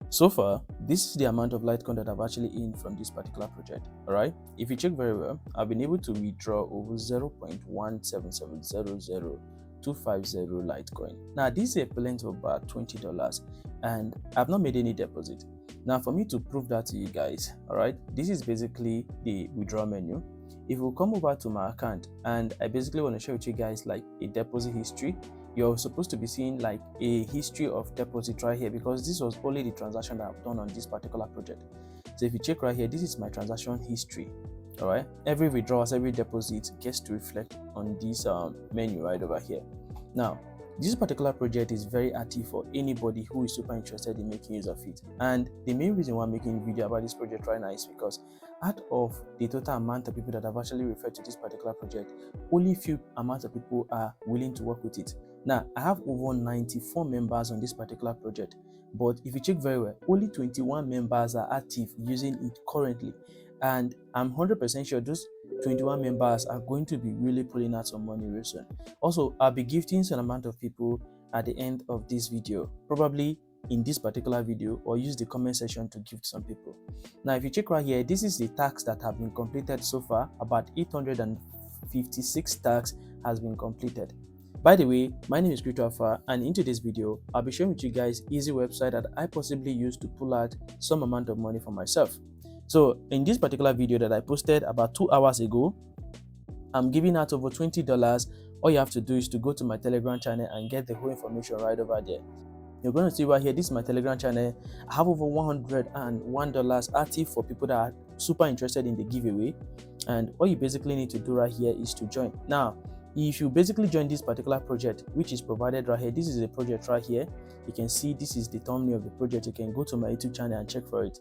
So far, this is the amount of Litecoin that I've actually earned from this particular project. All right, if you check very well, I've been able to withdraw over 0.17700 250 Litecoin. Now, this is equivalent to about $20, and I've not made any deposit. Now, for me to prove that to you guys, all right, this is basically the withdrawal menu. If we come over to my account, and I basically want to share with you guys like a deposit history, you're supposed to be seeing like a history of deposit right here, because this was only the transaction that I've done on this particular project. So if you check right here, this is my transaction history. All right, every withdrawals, every deposit gets to reflect on this menu right over here. Now, this particular project is very active for anybody who is super interested in making use of it. And the main reason why I'm making a video about this project right now is because out of the total amount of people that have actually referred to this particular project, only few amount of people are willing to work with it. Now, I have over 94 members on this particular project, but if you check very well, only 21 members are active using it currently. And I'm 100% sure those 21 members are going to be really pulling out some money real soon. Also, I'll be gifting some amount of people at the end of this video, probably in this particular video, or use the comment section to gift some people. Now, if you check right here, this is the tasks that have been completed so far. About 856 tasks has been completed. By the way, my name is Christopher, and in today's video, I'll be sharing with you guys easy website that I possibly use to pull out some amount of money for myself. So in this particular video that I posted about 2 hours ago, I'm giving out over $20. All you have to do is to go to my Telegram channel and get the whole information right over there. You're going to see right here, this is my Telegram channel. I have over $101 active for people that are super interested in the giveaway. And all you basically need to do right here is to join. Now, if you basically join this particular project, which is provided right here, this is the project right here. You can see this is the thumbnail of the project. You can go to my YouTube channel and check for it.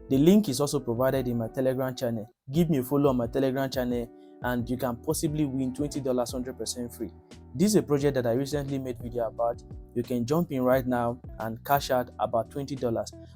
The link is also provided in my Telegram channel. Give me a follow on my Telegram channel and you can possibly win $20 100% free. This is a project that I recently made video about. You can jump in right now and cash out about $20.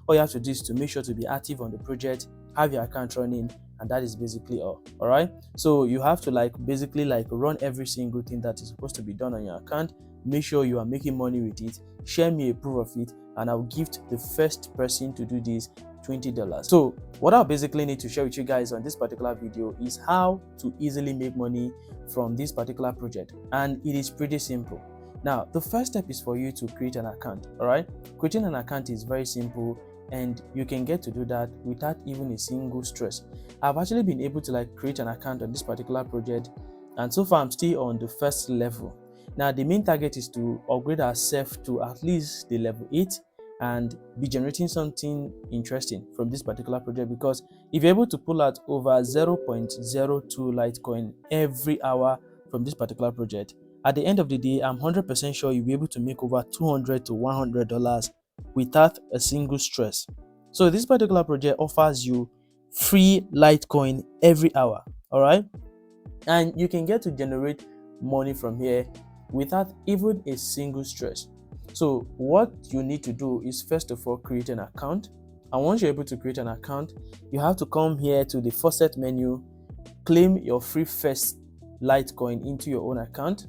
All you have to do is to make sure to be active on the project, have your account running, and that is basically all right. So you have to basically run every single thing that is supposed to be done on your account. Make sure you are making money with it. Share me a proof of it, and I'll gift the first person to do this $20. So what I basically need to share with you guys on this particular video is how to easily make money from this particular project, and it is pretty simple. Now, the first step is for you to create an account. All right, creating an account is very simple, and you can get to do that without even a single stress. I've actually been able to create an account on this particular project, and so far I'm still on the first level. Now, the main target is to upgrade ourselves to at least the level 8 and be generating something interesting from this particular project, because if you're able to pull out over 0.02 Litecoin every hour from this particular project, at the end of the day, I'm 100% sure you'll be able to make over $200 to $100 without a single stress. So this particular project offers you free Litecoin every hour, all right? And you can get to generate money from here without even a single stress. So what you need to do is, first of all, create an account. And once you're able to create an account, you have to come here to the faucet menu, claim your free first Litecoin into your own account,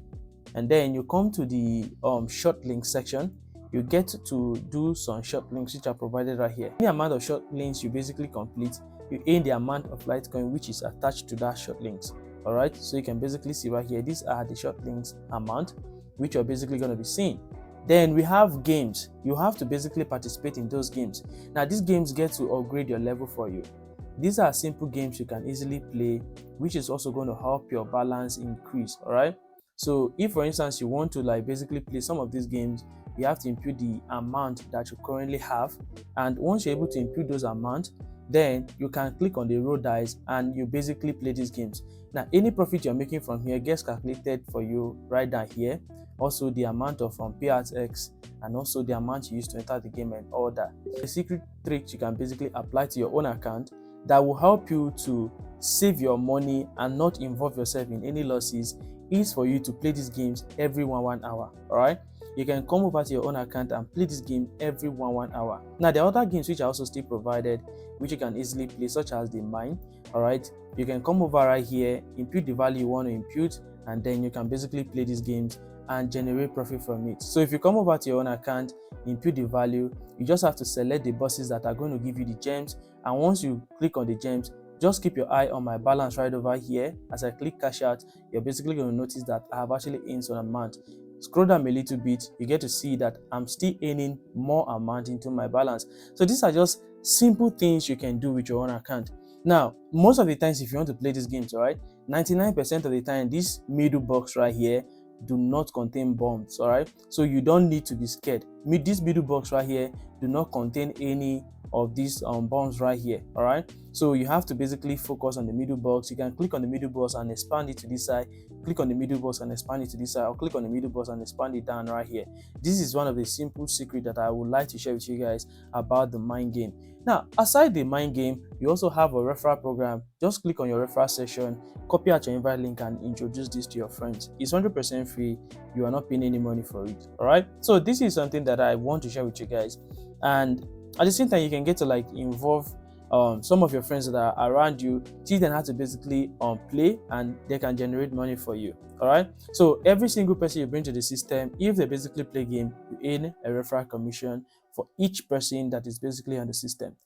and then you come to the short link section. You get to do some short links which are provided right here. The amount of short links you basically complete, you earn the amount of Litecoin which is attached to that short links. All right, so you can basically see right here, these are the short links amount which you're basically going to be seeing. Then we have games. You have to basically participate in those games. Now, these games get to upgrade your level for you. These are simple games you can easily play, which is also going to help your balance increase. All right, so if for instance you want to basically play some of these games, you have to input the amount that you currently have, and once you're able to input those amounts, then you can click on the roll dice and you basically play these games. Now, any profit you're making from here gets calculated for you right down here. Also the amount of payouts X, and also the amount you use to enter the game and all that. The secret tricks you can basically apply to your own account that will help you to save your money and not involve yourself in any losses is for you to play these games every 1 hour. All right, you can come over to your own account and play this game every 1 hour. Now, there are other games which are also still provided, which you can easily play, such as the mine. All right, you can come over right here, input the value you want to input, and then you can basically play these games and generate profit from it. So if you come over to your own account, input the value, you just have to select the boxes that are going to give you the gems, and once you click on the gems, just keep your eye on my balance right over here. As I click cash out, you're basically going to notice that I have actually earned some amount. Scroll down a little bit, you get to see that I'm still earning more amount into my balance. So these are just simple things you can do with your own account. Now, most of the times if you want to play these games, all right, 99% of the time, this middle box right here do not contain bombs, all right? So you don't need to be scared. This middle box right here do not contain any of these bombs right here, all right? So you have to basically focus on the middle box. You can click on the middle box and expand it to this side, click on the middle box and expand it to this side, or click on the middle box and expand it down right here. This is one of the simple secrets that I would like to share with you guys about the mind game. Now, aside the mind game, you also have a referral program. Just click on your referral section, copy out your invite link, and introduce this to your friends. It's 100% free. You are not paying any money for it. All right. So this is something that I want to share with you guys, and at the same time, you can get to like involve some of your friends that are around you, teach them how to basically play, and they can generate money for you. All right. So every single person you bring to the system, if they basically play game, you earn a referral commission for each person that is basically on the system.